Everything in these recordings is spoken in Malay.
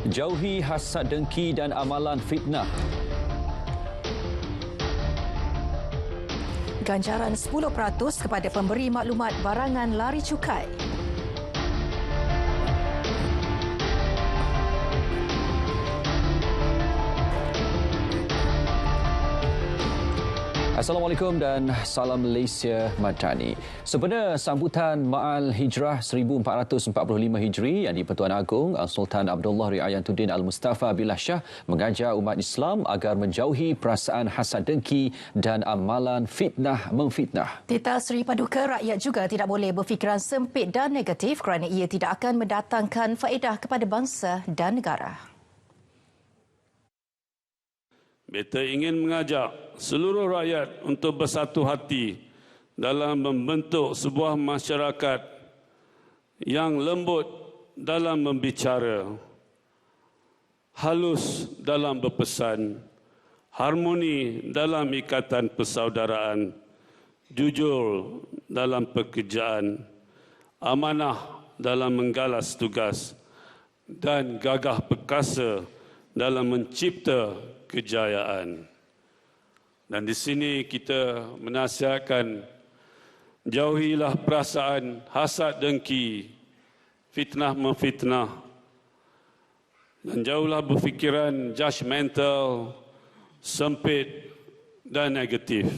Jauhi hasad dengki dan amalan fitnah. Ganjaran 10% kepada pemberi maklumat barangan lari cukai. Assalamualaikum dan salam Malaysia Madani. Sempena sambutan Ma'al Hijrah 1445 Hijri yang di-Pertuan Agong Sultan Abdullah Riayantuddin Al-Mustafa Billah Shah mengajar umat Islam agar menjauhi perasaan hasad dengki dan amalan fitnah memfitnah. Tita Seri Paduka, rakyat juga tidak boleh berfikiran sempit dan negatif kerana ia tidak akan mendatangkan faedah kepada bangsa dan negara. Beta ingin mengajak seluruh rakyat untuk bersatu hati dalam membentuk sebuah masyarakat yang lembut dalam membicara, halus dalam berpesan, harmoni dalam ikatan persaudaraan, jujur dalam pekerjaan, amanah dalam menggalas tugas dan gagah perkasa dalam mencipta kejayaan. Dan di sini kita menasihatkan jauhilah perasaan hasad dengki, fitnah memfitnah, dan jauhlah berfikiran judgemental, sempit dan negatif.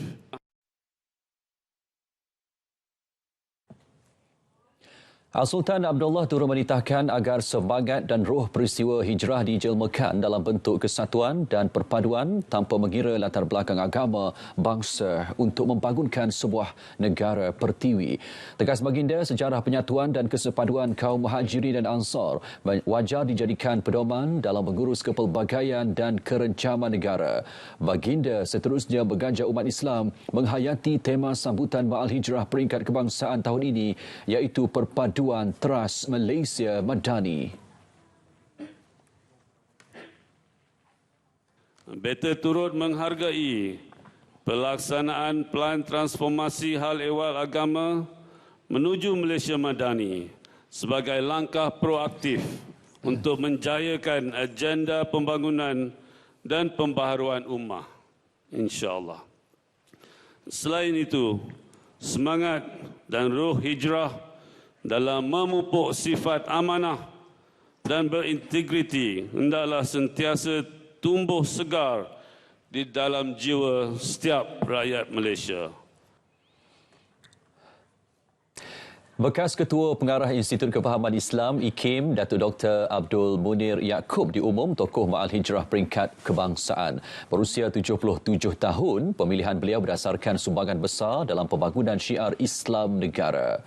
Sultan Abdullah turut menitahkan agar semangat dan roh peristiwa hijrah dijelmakan dalam bentuk kesatuan dan perpaduan tanpa mengira latar belakang agama, bangsa untuk membangunkan sebuah negara pertiwi. Tegas baginda, sejarah penyatuan dan kesepaduan kaum Muhajirin dan Ansar wajar dijadikan pedoman dalam mengurus kepelbagaian dan kerencaman negara. Baginda seterusnya mengajak umat Islam menghayati tema sambutan Ma'al Hijrah peringkat kebangsaan tahun ini, iaitu perpaduan Teras Malaysia Madani. Beta turut menghargai pelaksanaan pelan transformasi hal ehwal agama menuju Malaysia Madani sebagai langkah proaktif untuk menjayakan agenda pembangunan dan pembaharuan ummah, insya-Allah. Selain itu, semangat dan roh hijrah dalam memupuk sifat amanah dan berintegriti hendaklah sentiasa tumbuh segar di dalam jiwa setiap rakyat Malaysia. Bekas Ketua Pengarah Institut Kefahaman Islam IKIM, Datuk Dr. Abdul Munir Yaakob diumum tokoh Ma'al Hijrah peringkat kebangsaan. Berusia 77 tahun, pemilihan beliau berdasarkan sumbangan besar dalam pembangunan syiar Islam negara.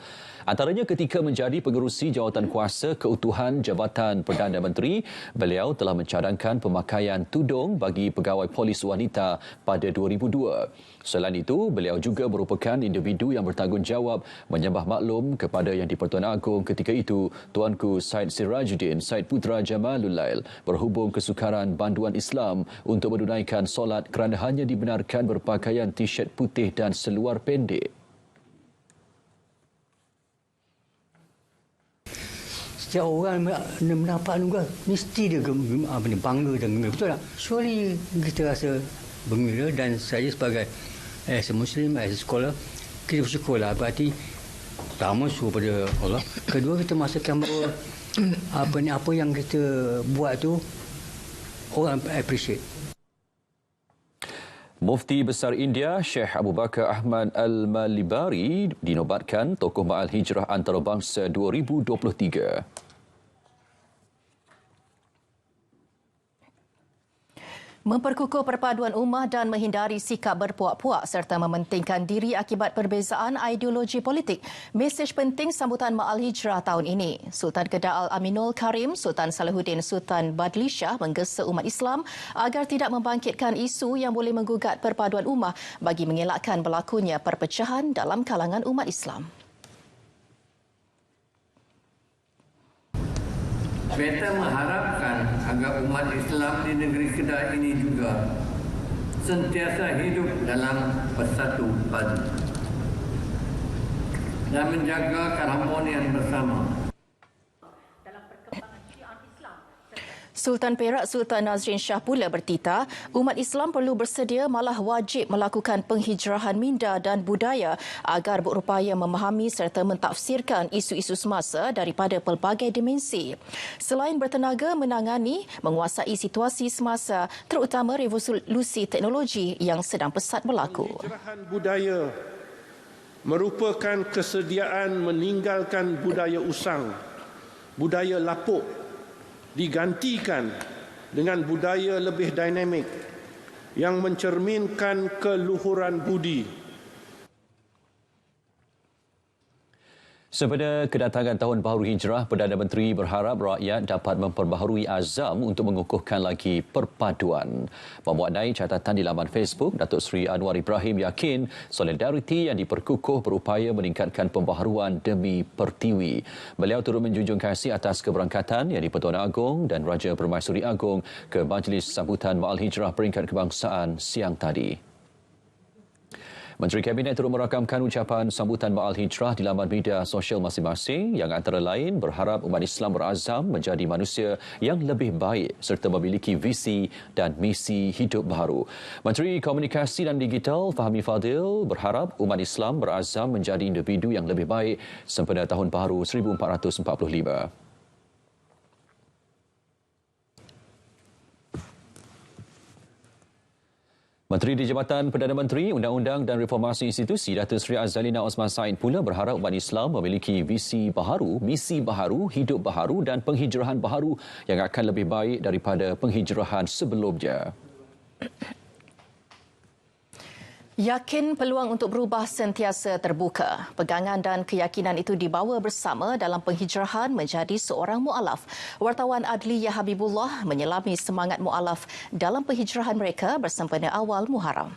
Antaranya ketika menjadi pengerusi jawatan kuasa keutuhan Jabatan Perdana Menteri, beliau telah mencadangkan pemakaian tudung bagi pegawai polis wanita pada 2002. Selain itu, beliau juga merupakan individu yang bertanggungjawab menyembah maklum kepada Yang di-Pertuan Agong ketika itu, Tuanku Said Sirajuddin Said Putra Jamalulail berhubung kesukaran banduan Islam untuk menunaikan solat kerana hanya dibenarkan berpakaian t-shirt putih dan seluar pendek. Setiap orang mendapat anugerah, mesti dia bangga dan gembira. Betul tak? Surely kita rasa gembira, dan saya sebagai as a Muslim, as a scholar, kita bersyukurlah. Berarti pertama syukur pada Allah. Kedua, kita masakan bahawa apa yang kita buat tu orang appreciate. Mufti Besar India Sheikh Abu Bakar Ahmad Al-Malibari dinobatkan tokoh Ma'al Hijrah Antarabangsa 2023. Memperkukuh perpaduan ummah dan menghindari sikap berpuak-puak serta mementingkan diri akibat perbezaan ideologi politik. Mesej penting sambutan Ma'al Hijrah tahun ini. Sultan Kedah Al-Aminul Karim, Sultan Salahuddin Sultan Badli Shah menggesa umat Islam agar tidak membangkitkan isu yang boleh menggugat perpaduan ummah bagi mengelakkan berlakunya perpecahan dalam kalangan umat Islam. Beta mengharapkan agar umat Islam di negeri Kedah ini juga sentiasa hidup dalam bersatu padu dan menjaga keharmonian bersama. Sultan Perak Sultan Nazrin Shah pula bertitah, umat Islam perlu bersedia malah wajib melakukan penghijrahan minda dan budaya agar berupaya memahami serta mentafsirkan isu-isu semasa daripada pelbagai dimensi. Selain bertenaga menangani, menguasai situasi semasa, terutama revolusi teknologi yang sedang pesat berlaku. Penghijrahan budaya merupakan kesediaan meninggalkan budaya usang, budaya lapuk, digantikan dengan budaya lebih dinamik yang mencerminkan keluhuran budi. Sempena kedatangan Tahun Baharu Hijrah, Perdana Menteri berharap rakyat dapat memperbaharui azam untuk mengukuhkan lagi perpaduan. Memuatnai catatan di laman Facebook, Datuk Seri Anwar Ibrahim yakin solidariti yang diperkukuh berupaya meningkatkan pembaharuan demi pertiwi. Beliau turut menjunjung kasih atas keberangkatan yang di-Pertuan Agong dan Raja Permaisuri Agong ke Majlis Sambutan Ma'al Hijrah Peringkat Kebangsaan siang tadi. Menteri Kabinet turut merakamkan ucapan sambutan Ma'al Hijrah di laman media sosial masing-masing yang antara lain berharap umat Islam berazam menjadi manusia yang lebih baik serta memiliki visi dan misi hidup baharu. Menteri Komunikasi dan Digital Fahmi Fadil berharap umat Islam berazam menjadi individu yang lebih baik sempena Tahun Baharu 1445. Menteri di Jabatan Perdana Menteri, Undang-Undang dan Reformasi Institusi Datuk Seri Azalina Osman Said pula berharap umat Islam memiliki visi baharu, misi baharu, hidup baharu dan penghijrahan baharu yang akan lebih baik daripada penghijrahan sebelumnya. Yakin peluang untuk berubah sentiasa terbuka. Pegangan dan keyakinan itu dibawa bersama dalam penghijrahan menjadi seorang mu'alaf. Wartawan Adliyah Habibullah menyelami semangat mu'alaf dalam penghijrahan mereka bersempena awal Muharram.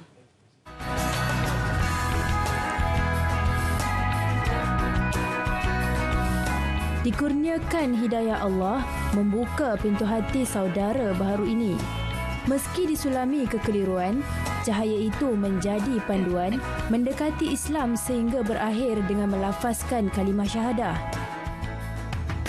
Dikurniakan hidayah Allah membuka pintu hati saudara baharu ini. Meski disulami kekeliruan, cahaya itu menjadi panduan mendekati Islam sehingga berakhir dengan melafazkan kalimah syahadah.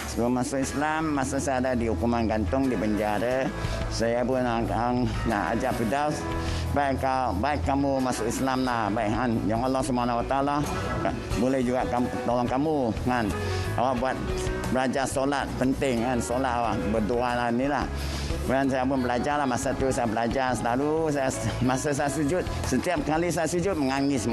Sebelum masuk Islam, masa saya ada di hukuman gantung di penjara, saya pun nak ajak Firdaus, baik kamu masuk Islam lah, baik kan, yang Allah SWT boleh juga tolong kamu kan. Awak buat belajar solat penting kan, solat awak berdoa lah ni lah. Kemudian saya pun belajarlah, masa tu saya belajar selalu, masa saya sujud, setiap kali saya sujud menangis,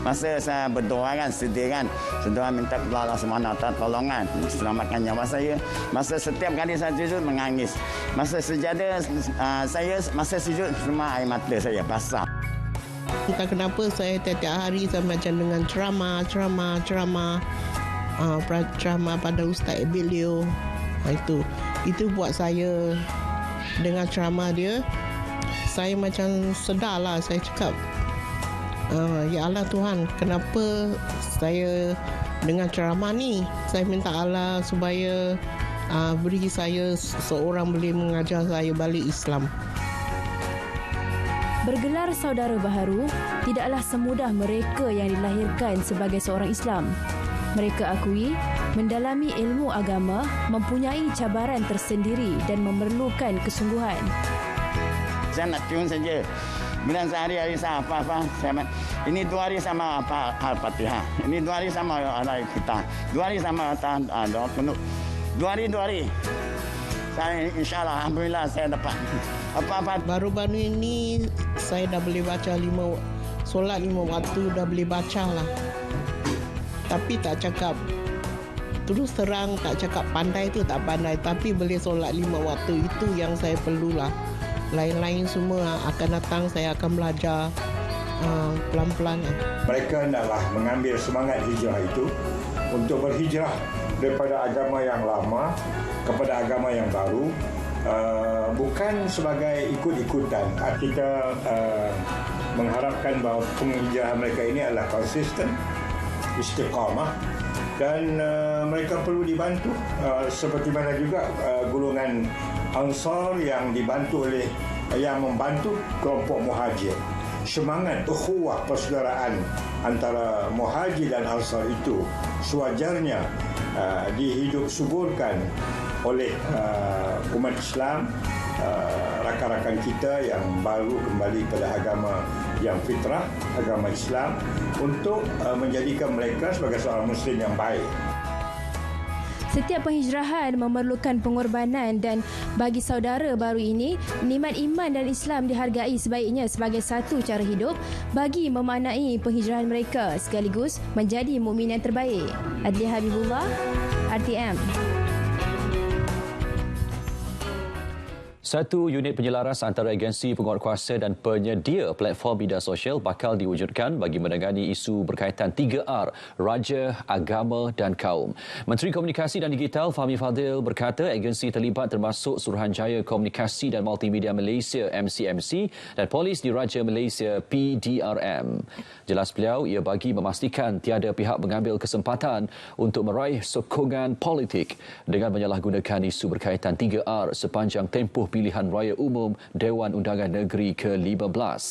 masa saya berdoa kan, sedih kan, berdoa minta Allah SWT tolongan, selamatkan nyawa saya. Masa setiap kali saya sujud menangis, masa sejadah saya, masa sujud semua air mata saya basah. Entah kenapa saya tiap-tiap hari saya macam dengan ceramah pada Ustaz Ebilio. Itu buat saya. Dengan ceramah dia, saya macam sedarlah. Saya cakap, ya Allah Tuhan, kenapa saya dengan ceramah ni? Saya minta Allah supaya beri saya seorang boleh mengajar saya balik Islam. Bergelar saudara baharu tidaklah semudah mereka yang dilahirkan sebagai seorang Islam. Mereka akui mendalami ilmu agama mempunyai cabaran tersendiri dan memerlukan kesungguhan. Saya nak tune saja. Bila sehari-hari saya apa-apa, ini 2 hari sama apa Al-Fatihah. Ini 2 hari sama Al-Fatihah. 2 hari sama doa kunut. 2 hari. Saya insya-Allah alhamdulillah saya dapat apa-apa. Baru-baru ini saya dah boleh baca 5 waktu dah boleh baca lah. Tapi tak cakap terus terang, tak cakap pandai tu tak pandai, tapi boleh solat 5 waktu, itu yang saya perlulah. Lain-lain semua akan datang, saya akan belajar pelan-pelan. Mereka hendaklah mengambil semangat hijrah itu untuk berhijrah daripada agama yang lama kepada agama yang baru, bukan sebagai ikut-ikutan. Kita mengharapkan bahawa penghijrahan mereka ini adalah konsisten, istiqamah, dan mereka perlu dibantu seperti mana juga golongan Ansar yang membantu kelompok Muhajir. Semangat ukhuwah persaudaraan antara Muhajir dan Ansar itu sewajarnya dihidup suburkan oleh umat Islam, rakan-rakan kita yang baru kembali pada agama yang fitrah, agama Islam, untuk menjadikan mereka sebagai seorang Muslim yang baik. Setiap penghijrahan memerlukan pengorbanan dan bagi saudara baru ini, nikmat iman dan Islam dihargai sebaiknya sebagai satu cara hidup bagi memaknai penghijrahan mereka sekaligus menjadi mukmin yang terbaik. Adli Habibullah, RTM. Satu unit penyelaras antara agensi penguatkuasa dan penyedia platform media sosial bakal diwujudkan bagi menangani isu berkaitan 3R, Raja, Agama dan Kaum. Menteri Komunikasi dan Digital Fahmi Fadzil berkata agensi terlibat termasuk Suruhanjaya Komunikasi dan Multimedia Malaysia MCMC dan Polis Diraja Malaysia PDRM. Jelas beliau, ia bagi memastikan tiada pihak mengambil kesempatan untuk meraih sokongan politik dengan menyalahgunakan isu berkaitan 3R sepanjang tempoh pilihan raya umum Dewan Undangan Negeri ke-15.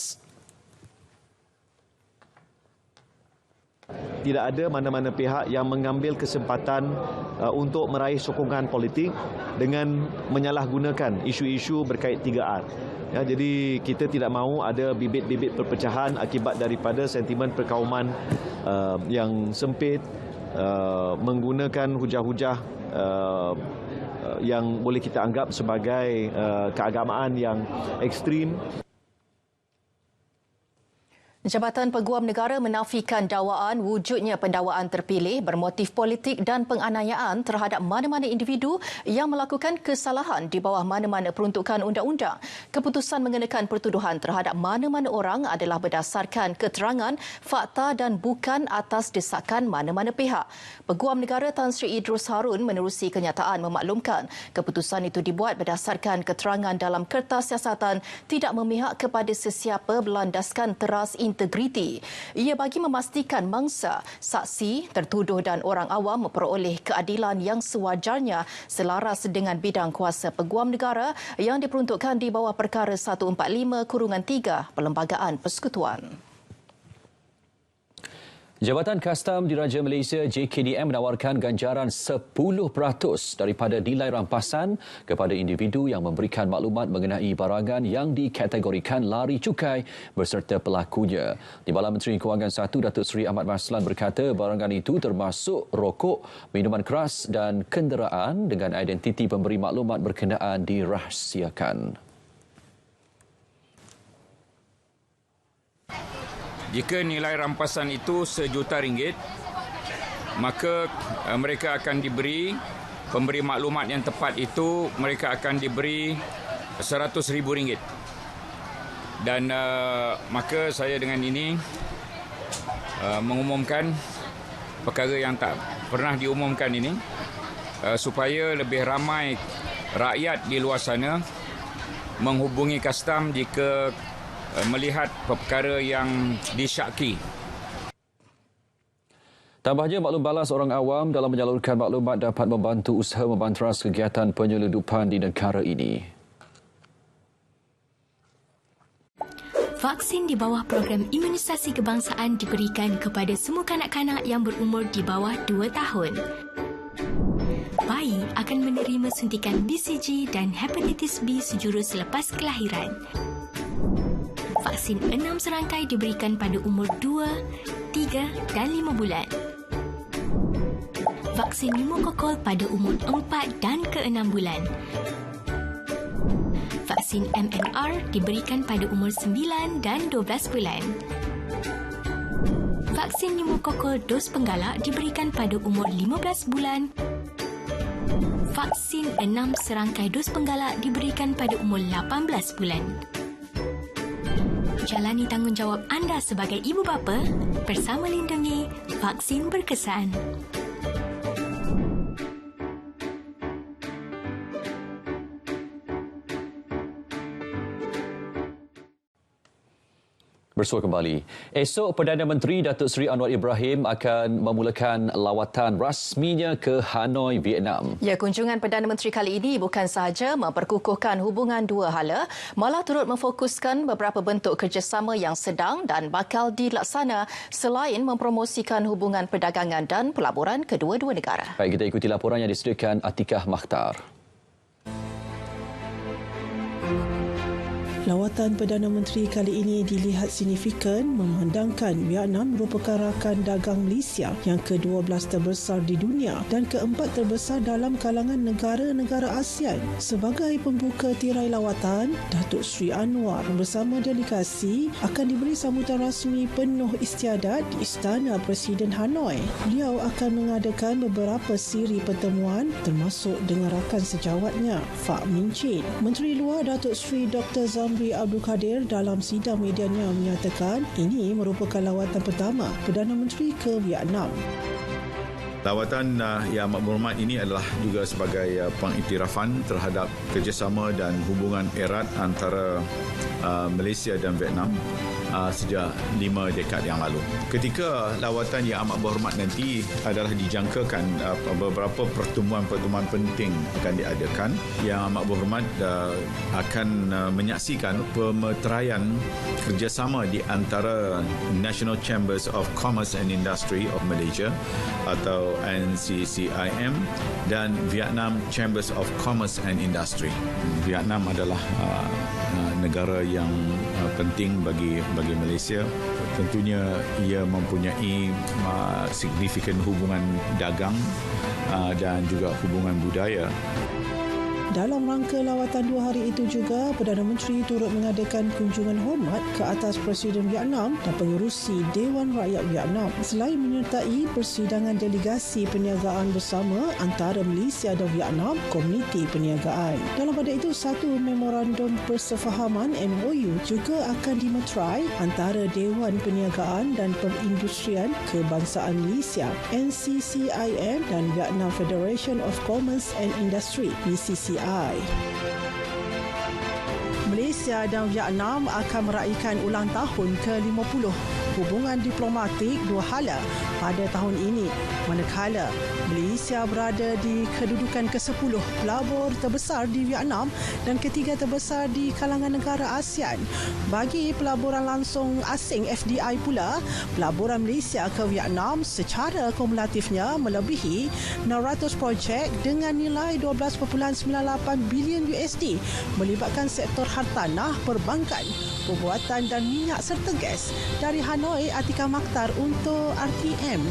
Tidak ada mana-mana pihak yang mengambil kesempatan untuk meraih sokongan politik dengan menyalahgunakan isu-isu berkait 3R. Ya, jadi kita tidak mahu ada bibit-bibit perpecahan akibat daripada sentimen perkauman yang sempit, menggunakan hujah-hujah yang boleh kita anggap sebagai keagamaan yang ekstrim. Jabatan Peguam Negara menafikan dakwaan wujudnya pendakwaan terpilih bermotif politik dan penganiayaan terhadap mana-mana individu yang melakukan kesalahan di bawah mana-mana peruntukan undang-undang. Keputusan mengenakan pertuduhan terhadap mana-mana orang adalah berdasarkan keterangan, fakta dan bukan atas desakan mana-mana pihak. Peguam Negara Tan Sri Idrus Harun menerusi kenyataan memaklumkan keputusan itu dibuat berdasarkan keterangan dalam kertas siasatan tidak memihak kepada sesiapa berlandaskan teras integriti. Ia bagi memastikan mangsa, saksi, tertuduh dan orang awam memperoleh keadilan yang sewajarnya selaras dengan bidang kuasa Peguam Negara yang diperuntukkan di bawah Perkara 145/3 Perlembagaan Persekutuan. Jabatan Kastam Diraja Malaysia JKDM menawarkan ganjaran 10% daripada nilai rampasan kepada individu yang memberikan maklumat mengenai barangan yang dikategorikan lari cukai berserta pelakunya. Timbalan Menteri Kewangan 1 Datuk Seri Ahmad Marslan berkata barangan itu termasuk rokok, minuman keras dan kenderaan dengan identiti pemberi maklumat berkenaan dirahsiakan. Jika nilai rampasan itu RM1 juta, maka mereka akan diberi, pemberi maklumat yang tepat itu, mereka akan diberi RM100,000. Dan maka saya dengan ini mengumumkan perkara yang tak pernah diumumkan ini, supaya lebih ramai rakyat di luar sana menghubungi Kastam jika melihat perkara yang disyaki. Tambahnya, maklum balas orang awam dalam menyalurkan maklumat dapat membantu usaha membanteras kegiatan penyeludupan di negara ini. Vaksin di bawah program imunisasi kebangsaan diberikan kepada semua kanak-kanak yang berumur di bawah 2 tahun. Bayi akan menerima suntikan BCG dan hepatitis B sejurus selepas kelahiran. Vaksin 6 serangkai diberikan pada umur 2, 3 dan 5 bulan. Vaksin pneumokokal pada umur 4 dan ke-6 bulan. Vaksin MMR diberikan pada umur 9 dan 12 bulan. Vaksin pneumokokal dos penggalak diberikan pada umur 15 bulan. Vaksin 6 serangkai dos penggalak diberikan pada umur 18 bulan. Jalani tanggungjawab anda sebagai ibu bapa bersama lindungi vaksin berkesan. Bersua kembali. Esok Perdana Menteri Datuk Seri Anwar Ibrahim akan memulakan lawatan rasminya ke Hanoi, Vietnam. Ya, kunjungan Perdana Menteri kali ini bukan sahaja memperkukuhkan hubungan dua hala, malah turut memfokuskan beberapa bentuk kerjasama yang sedang dan bakal dilaksana selain mempromosikan hubungan perdagangan dan pelaburan kedua-dua negara. Baik, kita ikuti laporan yang disediakan Atikah Makhtar. Lawatan Perdana Menteri kali ini dilihat signifikan memandangkan Vietnam merupakan rakan dagang Malaysia yang ke-12 terbesar di dunia dan ke-4 terbesar dalam kalangan negara-negara ASEAN. Sebagai pembuka tirai lawatan, Datuk Seri Anwar bersama delegasi akan diberi sambutan rasmi penuh istiadat di Istana Presiden Hanoi. Beliau akan mengadakan beberapa siri pertemuan termasuk dengan rakan sejawatnya, Fak Min Chin. Menteri Luar Datuk Seri Dr. Zamri Abdul Kadir dalam sidang medianya menyatakan ini merupakan lawatan pertama Perdana Menteri ke Vietnam. Lawatan yang amat berhormat ini adalah juga sebagai pengiktirafan terhadap kerjasama dan hubungan erat antara Malaysia dan Vietnam sejak 5 dekad yang lalu. Ketika lawatan yang amat berhormat nanti adalah dijangkakan beberapa pertemuan-pertemuan penting akan diadakan. Yang amat berhormat akan menyaksikan pemeteraian kerjasama di antara National Chambers of Commerce and Industry of Malaysia atau NCCIM dan Vietnam Chambers of Commerce and Industry. Vietnam adalah negara yang penting bagi Malaysia. Tentunya ia mempunyai signifikan hubungan dagang dan juga hubungan budaya. Dalam rangka lawatan 2 hari itu juga, Perdana Menteri turut mengadakan kunjungan hormat ke atas Presiden Vietnam dan pengerusi Dewan Rakyat Vietnam selain menyertai persidangan delegasi perniagaan bersama antara Malaysia dan Vietnam, Komuniti Perniagaan. Dalam pada itu, satu memorandum persefahaman MOU juga akan dimeterai antara Dewan Perniagaan dan Perindustrian Kebangsaan Malaysia, NCCIM dan Vietnam Federation of Commerce and Industry, VCCI. Malaysia dan Vietnam akan meraihkan ulang tahun ke-50 hubungan diplomatik dua hala pada tahun ini, manakala Malaysia berada di kedudukan ke-10 pelabur terbesar di Vietnam dan ketiga terbesar di kalangan negara ASEAN. Bagi pelaburan langsung asing FDI pula, pelaburan Malaysia ke Vietnam secara kumulatifnya melebihi 600 projek dengan nilai 12.98 bilion USD melibatkan sektor hartanah, perbankan, perbuatan dan minyak serta gas. Dari Hanoi, Atika Makhtar untuk RTM.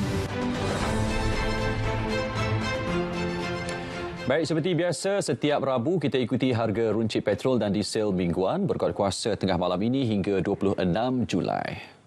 Baik, seperti biasa, setiap Rabu kita ikuti harga runcit petrol dan diesel mingguan berkuat kuasa tengah malam ini hingga 26 Julai.